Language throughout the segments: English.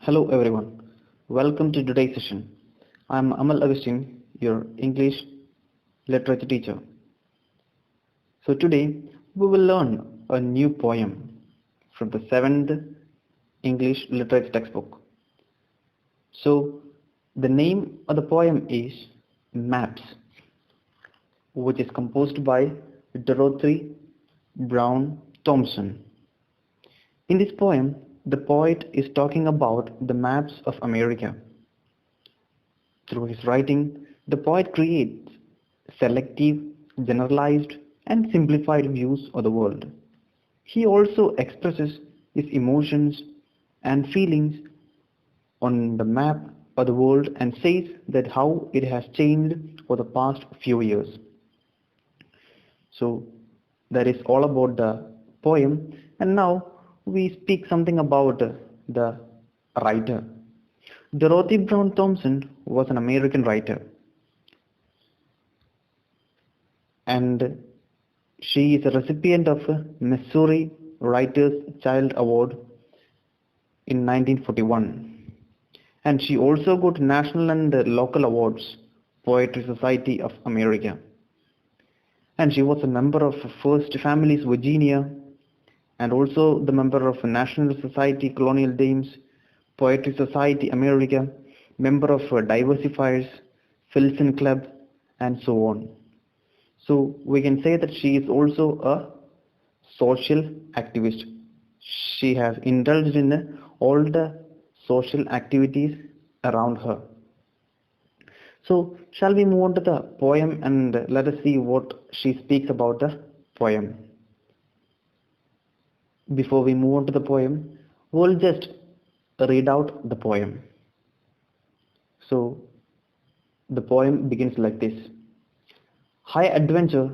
Hello everyone, welcome to today's session. I am Amal Agustin, your English literature teacher. So today we will learn a new poem from the 7th English literature textbook. So the name of the poem is Maps, which is composed by Dorothy Brown Thompson. In this poem, the poet is talking about the maps of America. Through his writing, the poet creates selective, generalized, and simplified views of the world. He also expresses his emotions and feelings on the map of the world and says that how it has changed for the past few years. So that is all about the poem, and now we speak something about the writer. Dorothy Brown Thompson was an American writer, and she is a recipient of a Missouri Writers' Child Award in 1941. And she also got national and local awards, Poetry Society of America. And she was a member of First Families Virginia, and also the member of National Society Colonial Dames, Poetry Society America, member of Diversifiers, Filson Club, and so on. So we can say that she is also a social activist. She has indulged in all the social activities around her. So shall we move on to the poem and let us see what she speaks about the poem. Before we move on to the poem, we'll just read out the poem. So the poem begins like this. High adventure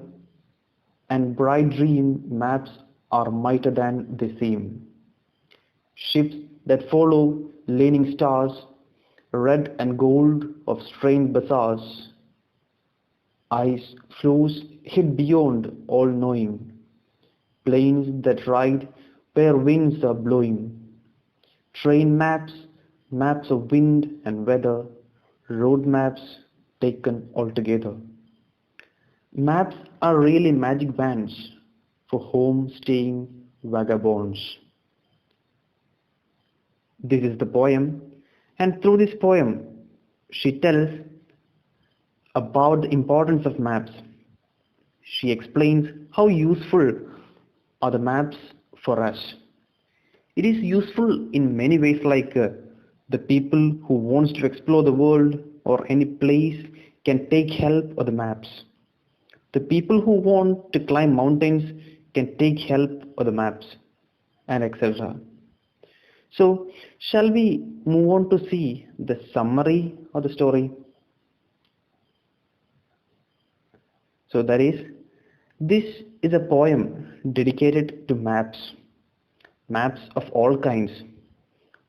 and bright dream maps are mightier than they seem. Ships that follow leaning stars, red and gold of strange bazaars. Ice floes hid beyond all knowing. Planes that ride where winds are blowing. Train maps, maps of wind and weather, road maps taken altogether. Maps are really magic bands for home-staying vagabonds. This is the poem, and through this poem, she tells about the importance of maps. She explains how useful are the maps for us. It is useful in many ways, like the people who wants to explore the world or any place can take help of the maps. The people who want to climb mountains can take help of the maps, and etc. So shall we move on to see the summary of the story? So that is, this is a poem dedicated to maps. Maps of all kinds.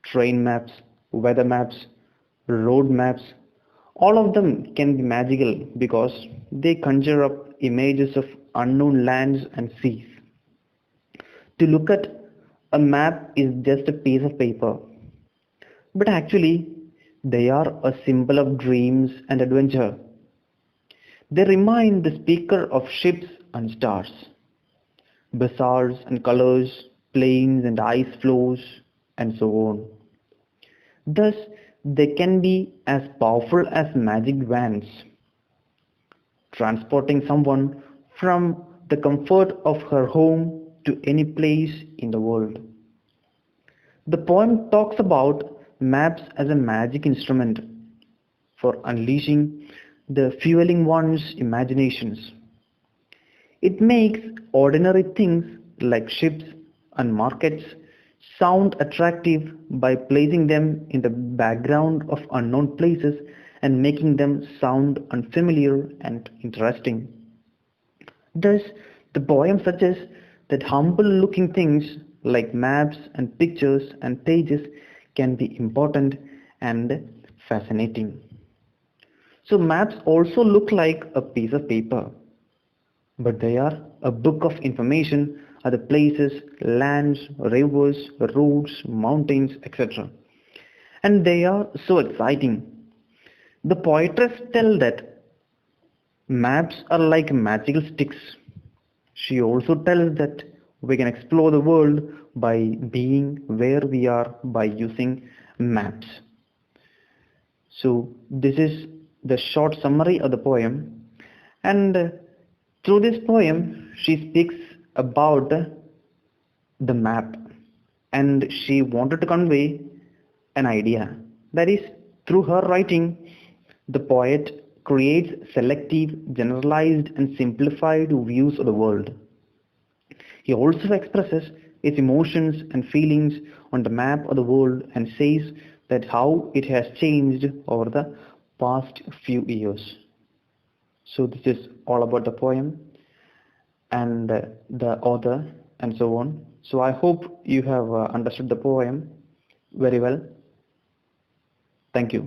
Train maps, weather maps, road maps. All of them can be magical because they conjure up images of unknown lands and seas. To look at a map is just a piece of paper, but actually they are a symbol of dreams and adventure. They remind the speaker of ships and stars, bazaars and colors, plains and ice floes, and so on. Thus, they can be as powerful as magic wands, transporting someone from the comfort of her home to any place in the world. The poem talks about maps as a magic instrument for unleashing the fueling one's imaginations. It makes ordinary things like ships and markets sound attractive by placing them in the background of unknown places and making them sound unfamiliar and interesting. Thus, the poem suggests that humble-looking things like maps and pictures and pages can be important and fascinating. So maps also look like a piece of paper, but they are a book of information of the places, lands, rivers, roads, mountains, etc. and they are so exciting. The poetess tells that maps are like magical sticks. She also tells that we can explore the world by being where we are by using maps. So this is the short summary of the poem, and through this poem she speaks about the map, and she wanted to convey an idea. That is, through her writing, the poet creates selective, generalized, and simplified views of the world. He also expresses his emotions and feelings on the map of the world and says that how it has changed over the past few years. So this is all about the poem and the author and so on. So I hope you have understood the poem very well. Thank you.